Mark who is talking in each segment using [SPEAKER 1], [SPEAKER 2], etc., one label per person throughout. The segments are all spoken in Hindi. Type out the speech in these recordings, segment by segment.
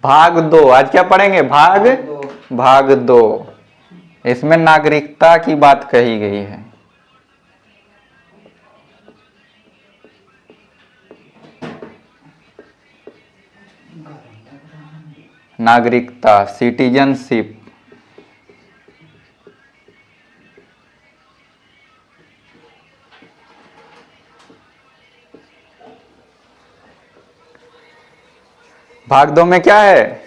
[SPEAKER 1] भाग 2, आज क्या पढ़ेंगे? भाग 2। इसमें नागरिकता की बात कही गई है। नागरिकता, सिटीजनशिप। भाग 2 में क्या है?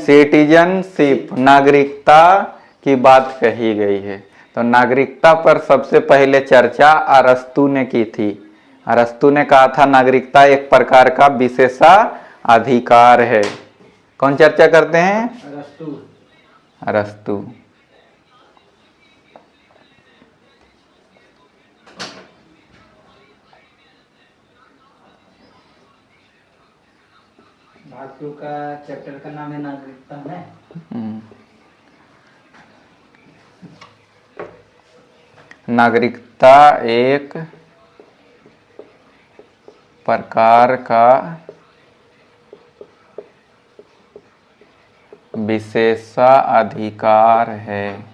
[SPEAKER 1] सिटीजनशिप, नागरिकता की बात कही गई है। तो नागरिकता पर सबसे पहले चर्चा अरस्तु ने की थी। अरस्तु ने कहा था नागरिकता एक प्रकार का विशेषाधिकार है। कौन चर्चा करते हैं? अरस्तु।
[SPEAKER 2] भाग 2 का चैप्टर का नाम है नागरिकता है।
[SPEAKER 1] नागरिकता एक प्रकार का विशेषाधिकार है।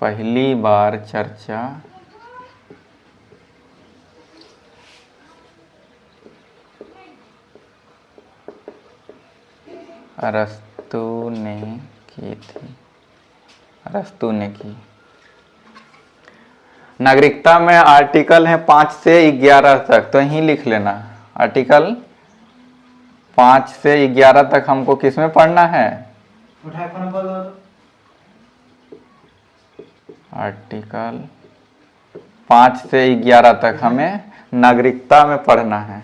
[SPEAKER 1] पहली बार चर्चा अरस्तु ने की थी। अरस्तु ने की। नागरिकता में आर्टिकल है 5 से 11 तक, तो यहीं लिख लेना। आर्टिकल 5 से 11 तक हमको किस में पढ़ना है? आर्टिकल 5 से 11 तक हमें नागरिकता में पढ़ना है।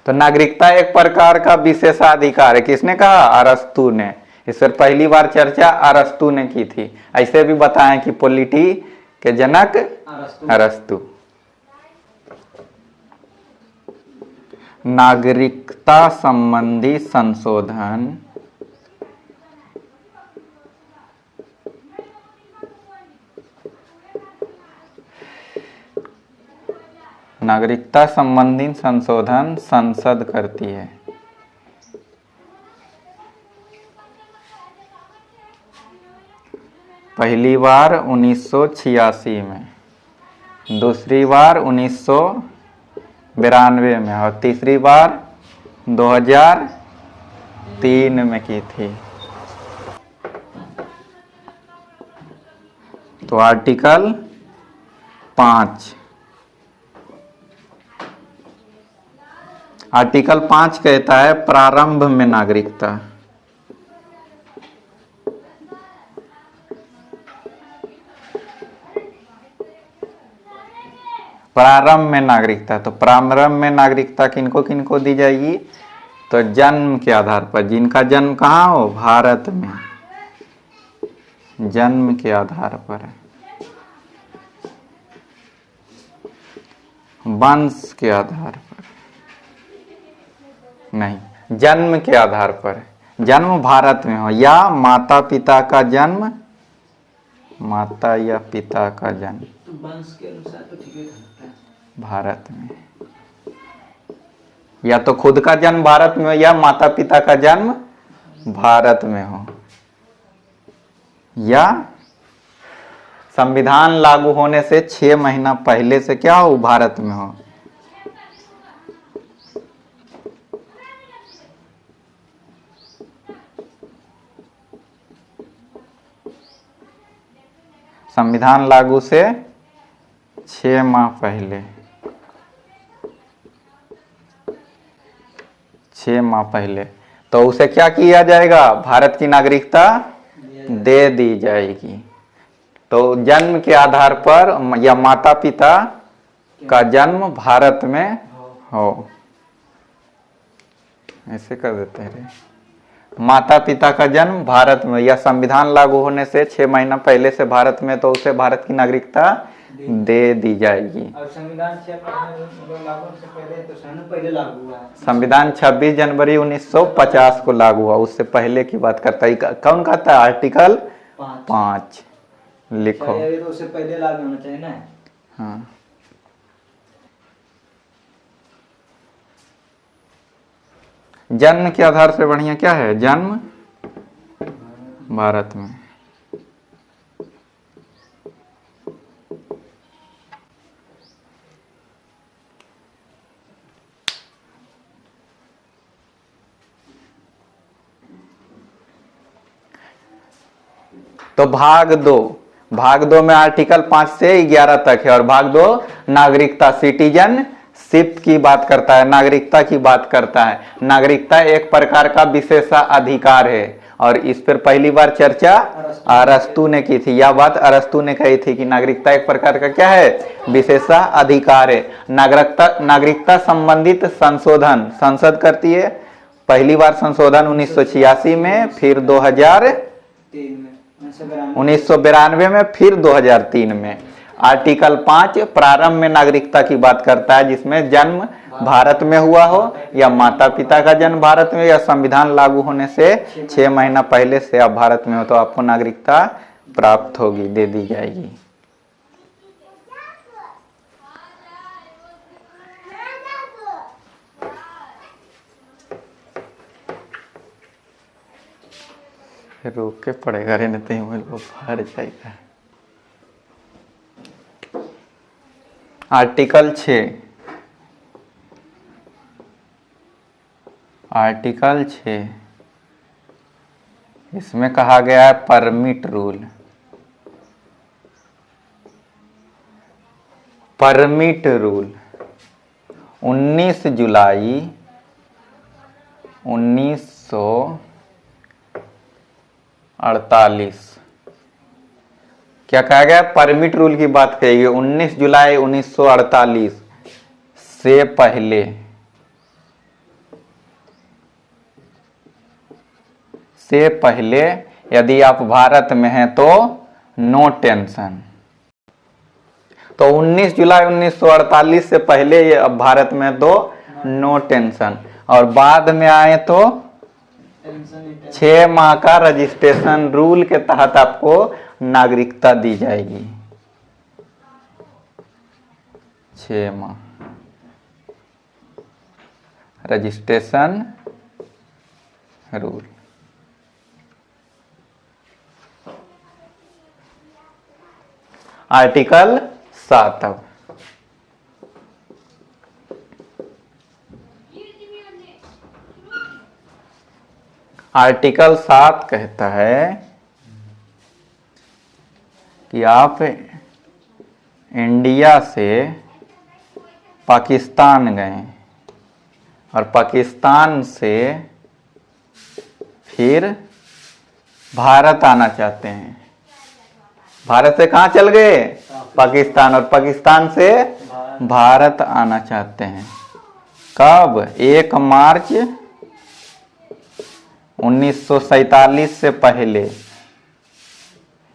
[SPEAKER 1] तो नागरिकता एक प्रकार का विशेषाधिकार है। किसने कहा? अरस्तु ने। इस पर पहली बार चर्चा अरस्तु ने की थी। ऐसे भी बताएं कि पॉलिटी के जनक अरस्तु। नागरिकता संबंधी संशोधन नागरिकता संबंधी संशोधन संसद करती है। पहली बार 1986 में, दूसरी बार 1992 में और तीसरी बार 2003 में की थी। तो आर्टिकल 5 कहता है प्रारंभ में नागरिकता। प्रारंभ में नागरिकता, तो प्रारंभ में नागरिकता किनको किनको दी जाएगी? तो जन्म के आधार पर, जिनका जन्म कहाँ हो? भारत में, जन्म के आधार पर, वंश के आधार पर नहीं, जन्म के आधार पर। जन्म भारत में हो या माता पिता का जन्म, माता या पिता का जन्म
[SPEAKER 2] तो वंश के अनुसार तो ठीक है
[SPEAKER 1] भारत में, या तो खुद का जन्म भारत में हो या माता पिता का जन्म भारत में हो, या संविधान लागू होने से 6 महीना पहले से क्या हो? भारत में हो। संविधान लागू से 6 माह पहले, 6 माह पहले, तो उसे क्या किया जाएगा? भारत की नागरिकता दे दी जाएगी। तो जन्म के आधार पर या माता पिता का जन्म भारत में हो, ऐसे कर देते हैं। माता पिता का जन्म भारत में या संविधान लागू होने से 6 महीना पहले से भारत में, तो उसे भारत की नागरिकता दे दी जाएगी।
[SPEAKER 2] और संविधान लागू से पहले तो पहले लागू हुआ है।
[SPEAKER 1] संविधान 26 जनवरी 1950 को लागू हुआ, उससे पहले की बात करता है। कौन कहता है? आर्टिकल 5 लिखो।
[SPEAKER 2] ये तो उससे पहले लागू होना चाहिए ना।
[SPEAKER 1] हाँ, जन्म के आधार से बढ़िया क्या है? जन्म भारत में। तो भाग दो में आर्टिकल 5 से 11 तक है, और भाग 2 नागरिकता, सिटीजनशिप की बात करता है, नागरिकता की बात करता है। नागरिकता एक प्रकार का विशेषाधिकार है, और इस पर पहली बार चर्चा अरस्तु ने की थी। यह बात अरस्तु ने कही थी कि नागरिकता एक प्रकार का क्या है? विशेषाधिकार है। नागरिकता संबंधित संशोधन संसद करती है। पहली बार संशोधन 1986 में, फिर 1992 में, फिर 2003 में। आर्टिकल 5 प्रारंभ में नागरिकता की बात करता है, जिसमें जन्म भारत में हुआ हो, या माता पिता का जन्म भारत में, या संविधान लागू होने से 6 महीना पहले से आप भारत में हो तो आपको नागरिकता प्राप्त होगी, दे दी जाएगी। रोक के पड़ेगा रे, नहीं तो वो बाहर जाएगा। आर्टिकल 6 इसमें कहा गया है परमिट रूल। परमिट रूल 19 जुलाई 1948। क्या कहा गया? परमिट रूल की बात कही गई। 19 जुलाई 1948 से पहले यदि आप भारत में हैं तो नो टेंशन। तो 19 जुलाई 1948 से पहले ये अब भारत में तो नो टेंशन, और बाद में आए तो 6 माह का रजिस्ट्रेशन रूल के तहत आपको नागरिकता दी जाएगी। 6 माह रजिस्ट्रेशन रूल। आर्टिकल 7 अब आर्टिकल 7 कहता है कि आप इंडिया से पाकिस्तान गए, और पाकिस्तान से फिर भारत आना चाहते हैं। भारत से कहाँ चल गए? पाकिस्तान, और पाकिस्तान से भारत आना चाहते हैं। कब? 1 मार्च 1947 से पहले।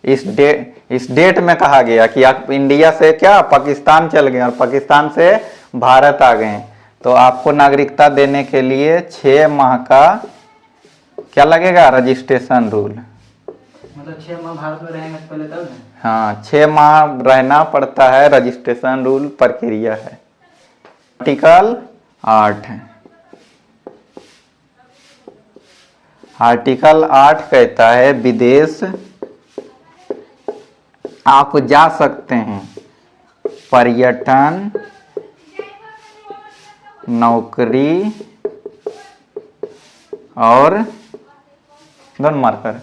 [SPEAKER 1] इस डेट में कहा गया कि आप इंडिया से क्या पाकिस्तान चल गए और पाकिस्तान से भारत आ गए, तो आपको नागरिकता देने के लिए 6 माह का क्या लगेगा? Registration rule.
[SPEAKER 2] मतलब 6 माह भारत में रहेंगे पहले तब ना?
[SPEAKER 1] हाँ, 6 माह रहना पड़ता है, रजिस्ट्रेशन रूल प्रक्रिया है। आर्टिकल 8 है। आर्टिकल 8 कहता है विदेश आप जा सकते हैं, पर्यटन, नौकरी और दोनों मार्कर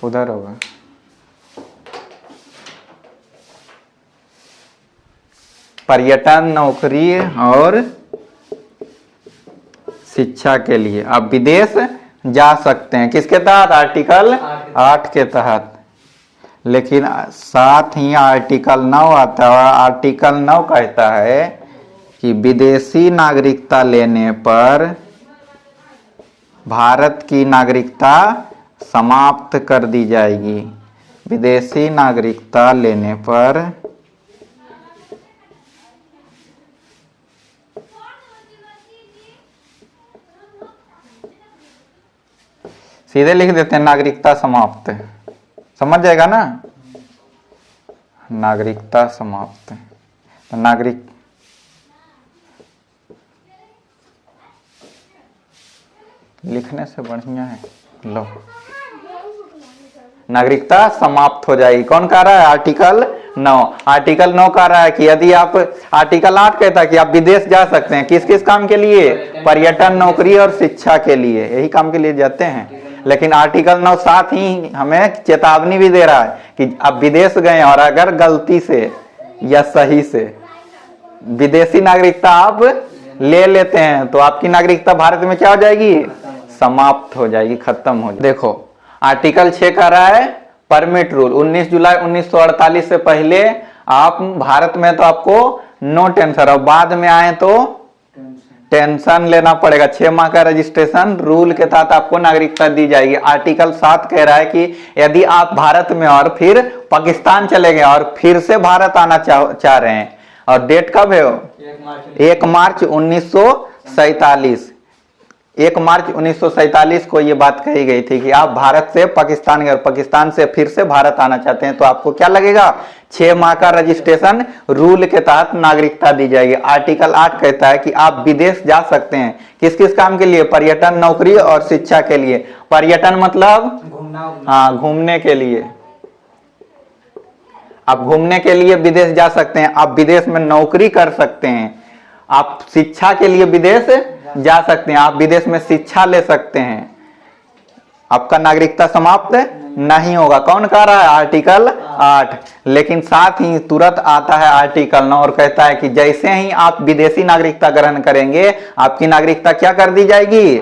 [SPEAKER 1] उधर होगा। पर्यटन, नौकरी और शिक्षा के लिए आप विदेश जा सकते हैं। किसके तहत? आर्टिकल 8 के तहत। लेकिन साथ ही आर्टिकल 9 आता है। आर्टिकल 9 कहता है कि विदेशी नागरिकता लेने पर भारत की नागरिकता समाप्त कर दी जाएगी। विदेशी नागरिकता लेने पर सीधे लिख देते हैं नागरिकता समाप्त, समझ जाएगा ना, नागरिकता समाप्त। तो नागरिक लिखने से बढ़िया है, लो नागरिकता समाप्त हो जाएगी। कौन कह रहा है? आर्टिकल 9। आर्टिकल 9 कह रहा है कि यदि आप, आर्टिकल 8 कहता है कि आप विदेश जा सकते हैं, किस किस काम के लिए? पर्यटन, नौकरी और शिक्षा के लिए, यही काम के लिए जाते हैं। लेकिन आर्टिकल 9 साथ ही हमें चेतावनी भी दे रहा है कि आप विदेश गए और अगर गलती से या सही से विदेशी नागरिकता आप ले लेते हैं तो आपकी नागरिकता भारत में क्या हो जाएगी? समाप्त हो जाएगी, खत्म हो जाएगी। देखो आर्टिकल 6 कह रहा है परमिट रूल। 19 जुलाई 1948 से पहले आप भारत में तो आपको नो टेंशन, और बाद में आए तो टेंशन लेना पड़ेगा। 6 माह का रजिस्ट्रेशन रूल के तहत आपको नागरिकता दी जाएगी। आर्टिकल 7 कह रहा है कि यदि आप भारत में और फिर पाकिस्तान चले गए और फिर से भारत आना चाह रहे हैं, और डेट कब है? 1 मार्च 1947। 1 मार्च 1947 को ये बात कही गई थी कि आप भारत से पाकिस्तान गए, पाकिस्तान से फिर से भारत आना चाहते हैं तो आपको क्या लगेगा? 6 माह का रजिस्ट्रेशन रूल के तहत नागरिकता दी जाएगी। आर्टिकल 8 कहता है कि आप विदेश जा सकते हैं, किस किस काम के लिए? पर्यटन, नौकरी और शिक्षा के लिए। पर्यटन मतलब
[SPEAKER 2] घूमना,
[SPEAKER 1] हाँ, घूमने के लिए, आप घूमने के लिए विदेश जा सकते हैं, आप विदेश में नौकरी कर सकते हैं, आप शिक्षा के लिए विदेश जा सकते हैं, आप विदेश में शिक्षा ले सकते हैं, आपका नागरिकता समाप्त नहीं होगा। कौन कह रहा है? आर्टिकल 8। लेकिन साथ ही तुरंत आता है आर्टिकल 9 और कहता है कि जैसे ही आप विदेशी नागरिकता ग्रहण करेंगे आपकी नागरिकता क्या कर दी जाएगी?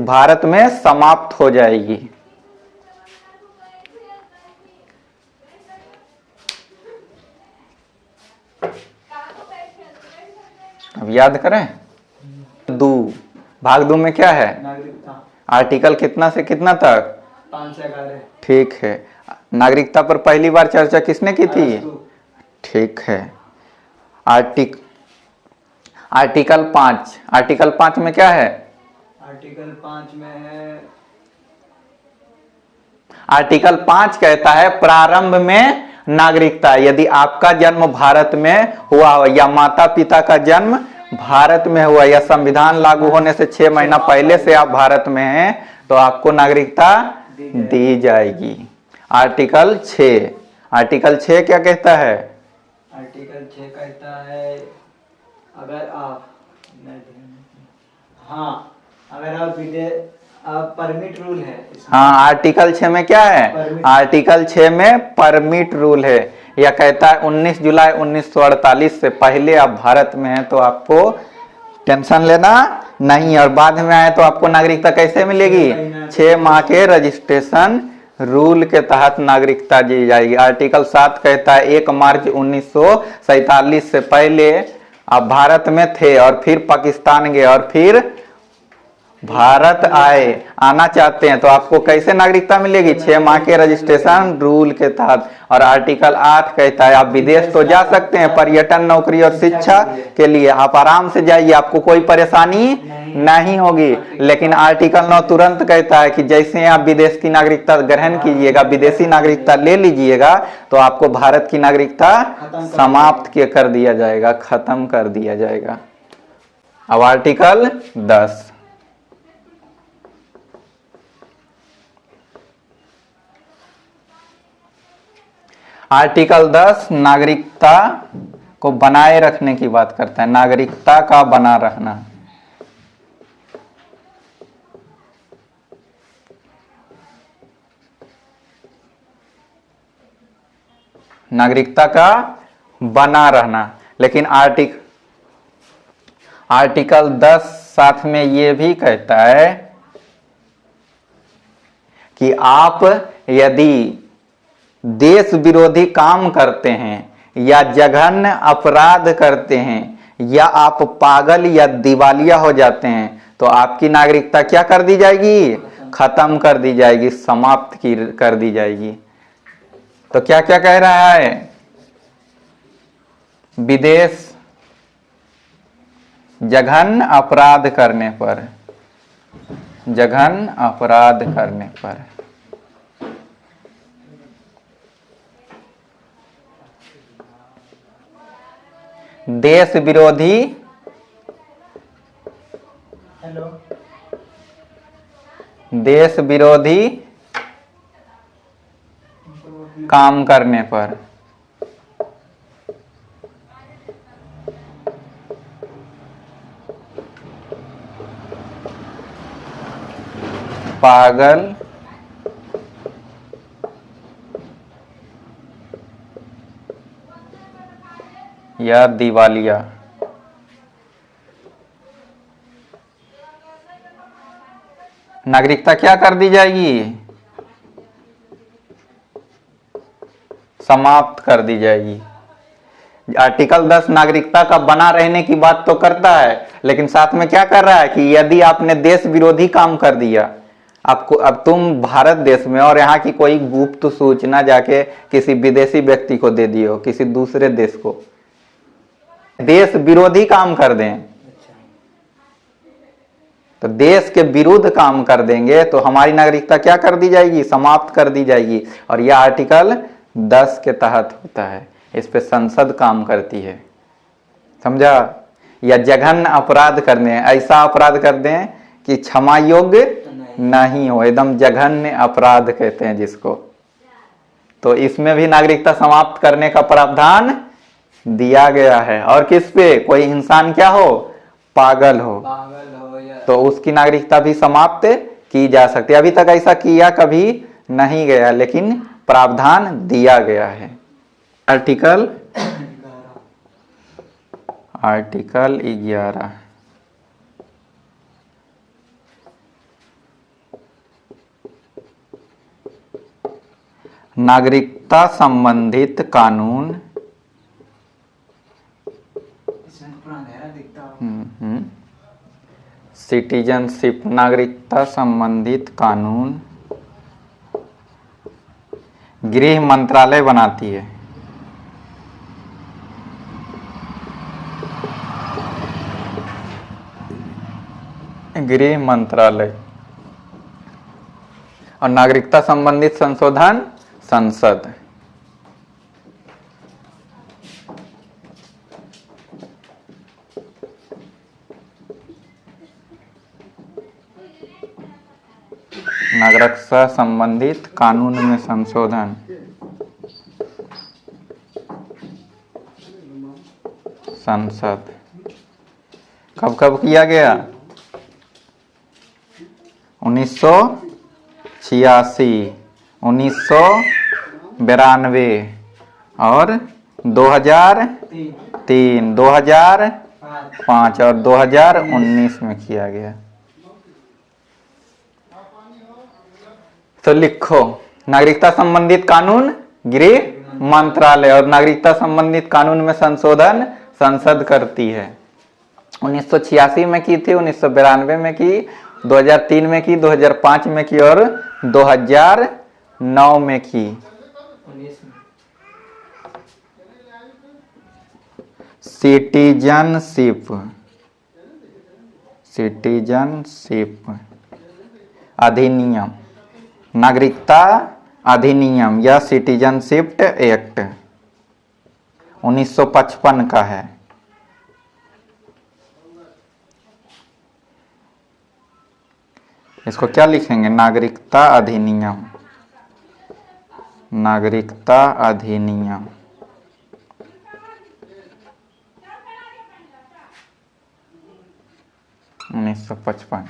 [SPEAKER 1] भारत में समाप्त हो जाएगी। अब याद करें। 2 भाग 2 में क्या है?
[SPEAKER 2] नागरिकता
[SPEAKER 1] आर्टिकल कितना से कितना तक?
[SPEAKER 2] 5 से 11।
[SPEAKER 1] ठीक है। नागरिकता पर पहली बार चर्चा किसने की थी? ठीक है। आर्टिकल 5। आर्टिकल 5 में क्या है?
[SPEAKER 2] आर्टिकल 5 में है,
[SPEAKER 1] आर्टिकल 5 कहता है प्रारंभ में नागरिकता, यदि आपका जन्म भारत में हुआ हो या माता पिता का जन्म भारत में हुआ या संविधान लागू होने से 6 महीना पहले से आप भारत में हैं तो आपको नागरिकता दी जाएगी। आर्टिकल 6। आर्टिकल 6 क्या कहता है?
[SPEAKER 2] आर्टिकल 6 कहता है अगर आप, हाँ, अगर आप विदेश, आप परमिट रूल है इसमें।
[SPEAKER 1] हाँ, आर्टिकल 6 में क्या है? आर्टिकल 6 में परमिट रूल है। यह कहता है 19 जुलाई 1948 से पहले आप भारत में हैं तो आपको टेंशन लेना नहीं, और बाद में आए तो आपको नागरिकता कैसे मिलेगी? 6 माह के रजिस्ट्रेशन रूल के तहत नागरिकता दी जाएगी। आर्टिकल 7 कहता है 1 मार्च 1947 से पहले आप भारत में थे और फिर पाकिस्तान गए और फिर भारत आना चाहते हैं तो आपको कैसे नागरिकता मिलेगी? 6 माह के रजिस्ट्रेशन रूल के तहत। और आर्टिकल 8 कहता है आप विदेश तो जा सकते हैं पर्यटन, नौकरी और शिक्षा के लिए, आप आराम से जाइए, आपको कोई परेशानी नहीं होगी। लेकिन आर्टिकल 9 तुरंत कहता है कि जैसे आप विदेश की नागरिकता ग्रहण कीजिएगा, विदेशी नागरिकता ले लीजिएगा तो आपको भारत की नागरिकता समाप्त कर दिया जाएगा, खत्म कर दिया जाएगा। अब आर्टिकल 10। आर्टिकल 10 नागरिकता को बनाए रखने की बात करता है, नागरिकता का बना रहना। नागरिकता का बना रहना। लेकिन आर्टिकल 10 साथ में ये भी कहता है कि आप यदि देश विरोधी काम करते हैं या जघन्य अपराध करते हैं या आप पागल या दिवालिया हो जाते हैं तो आपकी नागरिकता क्या कर दी जाएगी? खत्म कर दी जाएगी, समाप्त कर दी जाएगी। तो क्या क्या कह रहा है? विदेश जघन्य अपराध करने पर जघन अपराध करने पर। देश विरोधी
[SPEAKER 2] हेलो
[SPEAKER 1] देश विरोधी काम करने पर। पागल या दिवालिया। नागरिकता क्या कर दी जाएगी? समाप्त कर दी जाएगी। आर्टिकल 10 नागरिकता का बना रहने की बात तो करता है, लेकिन साथ में क्या कर रहा है कि यदि आपने देश विरोधी काम कर दिया, आपको अब तुम भारत देश में और यहाँ की कोई गुप्त सूचना जाके किसी विदेशी व्यक्ति को दे दिए हो, किसी दूसरे देश को, देश विरोधी काम कर दें, तो देश के विरुद्ध काम कर देंगे तो हमारी नागरिकता क्या कर दी जाएगी? समाप्त कर दी जाएगी। और यह आर्टिकल 10 के तहत होता है, इस पे संसद काम करती है, समझा? या जघन्य अपराध करने, ऐसा अपराध कर दें कि क्षमा योग्य नहीं हो, एकदम जघन्य अपराध कहते हैं जिसको, तो इसमें भी नागरिकता समाप्त करने का प्रावधान दिया गया है। और किस पे? कोई इंसान क्या हो? पागल हो
[SPEAKER 2] या
[SPEAKER 1] तो उसकी नागरिकता भी समाप्त की जा सकती है। अभी तक ऐसा किया कभी नहीं गया, लेकिन प्रावधान दिया गया है। आर्टिकल 11 नागरिकता संबंधित कानून।
[SPEAKER 2] इसमें तो पूरा अंधेरा दिखता हो।
[SPEAKER 1] सिटीजनशिप, नागरिकता संबंधित कानून गृह मंत्रालय बनाती है। गृह मंत्रालय। और नागरिकता संबंधित संशोधन संसद। नागरिकता संबंधित कानून में संशोधन संसद। कब कब किया गया? 1986, 1992 और 2003, 2005 और 2019 में किया गया। तो लिखो, नागरिकता संबंधित कानून गृह मंत्रालय और नागरिकता संबंधित कानून में संशोधन संसद करती है। 1986 में की थी, 1992 में की, 2003 में की, 2005 में की और 2009 में की।
[SPEAKER 2] 19 में
[SPEAKER 1] सिटीजनशिप अधिनियम, नागरिकता अधिनियम या सिटीजनशिप एक्ट 1955 का है। इसको क्या लिखेंगे? नागरिकता अधिनियम। नागरिकता अधिनियम 1955।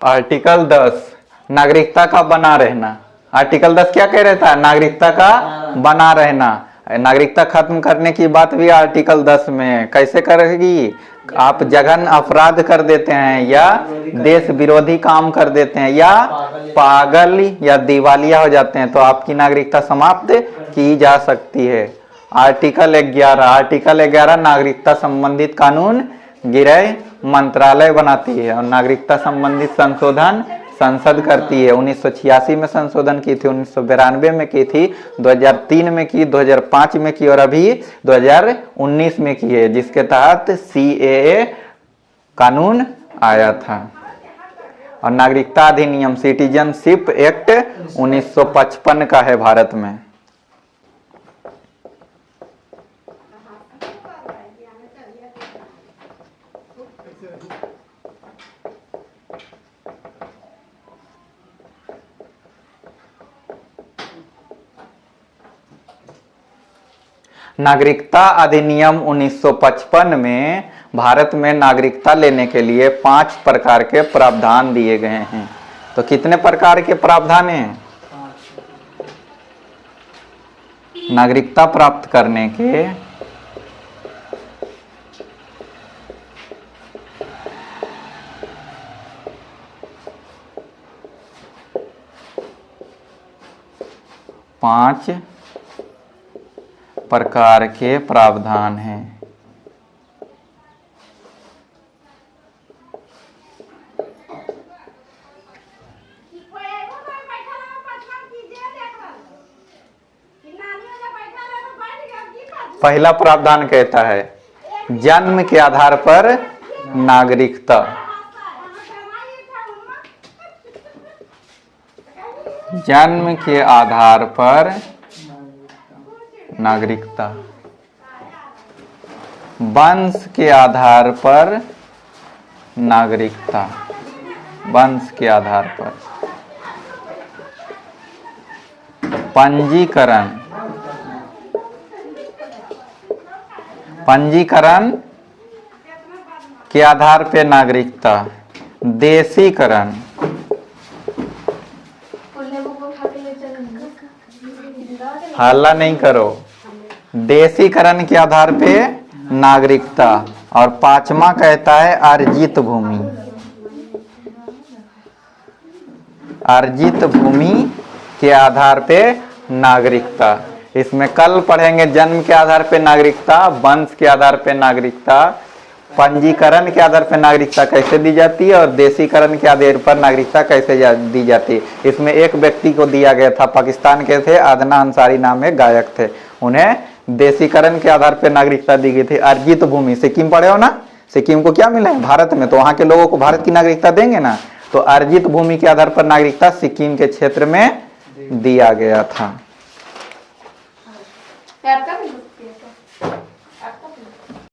[SPEAKER 1] आर्टिकल 10 नागरिकता का बना रहना। आर्टिकल 10 क्या कह रहा था? नागरिकता का बना रहना। नागरिकता खत्म करने की बात भी आर्टिकल 10 में। कैसे करेगी? आप जघन्य अपराध कर देते हैं या देश विरोधी काम कर देते हैं या पागल या दिवालिया हो जाते हैं तो आपकी नागरिकता समाप्त की जा सकती है। आर्टिकल 11 नागरिकता संबंधित कानून गृह मंत्रालय बनाती है और नागरिकता संबंधित संशोधन संसद करती है। 1986 में संशोधन की थी, 1992 में की थी, 2003 में की, 2005 में की और अभी 2019 में की है, जिसके तहत CAA कानून आया था। और नागरिकता अधिनियम सिटीजनशिप एक्ट 1955 का है भारत में। नागरिकता अधिनियम 1955 में भारत में नागरिकता लेने के लिए 5 प्रकार के प्रावधान दिए गए हैं। तो कितने प्रकार के प्रावधान हैं? नागरिकता प्राप्त करने के 5 प्रकार के प्रावधान हैं। पहला प्रावधान कहता है जन्म के आधार पर नागरिकता। जन्म के आधार पर नागरिकता। वंश के आधार पर नागरिकता। वंश के आधार पर। पंजीकरण। पंजीकरण के आधार पे नागरिकता। देशीकरण। हल्ला नहीं करो। देशीकरण के आधार पे नागरिकता। और 5वां कहता है अर्जित भूमि। अर्जित भूमि के आधार पे नागरिकता। इसमें कल पढ़ेंगे जन्म के आधार पे नागरिकता, वंश के आधार पे नागरिकता, पंजीकरण के आधार पर नागरिकता कैसे दी जाती है और देशीकरण के आधार पर नागरिकता कैसे दी जाती है। इसमें एक व्यक्ति को दिया गया था, पाकिस्तान के थे, अदना अंसारी नाम के गायक थे। उन्हें देशीकरण के आधार पर नागरिकता दी गई थी। अर्जित भूमि, सिक्किम पढ़े हो ना, सिक्किम को क्या मिला है भारत में, तो वहां के लोगों को भारत की नागरिकता देंगे ना। तो अर्जित भूमि के आधार पर नागरिकता सिक्किम के क्षेत्र में दिया गया था।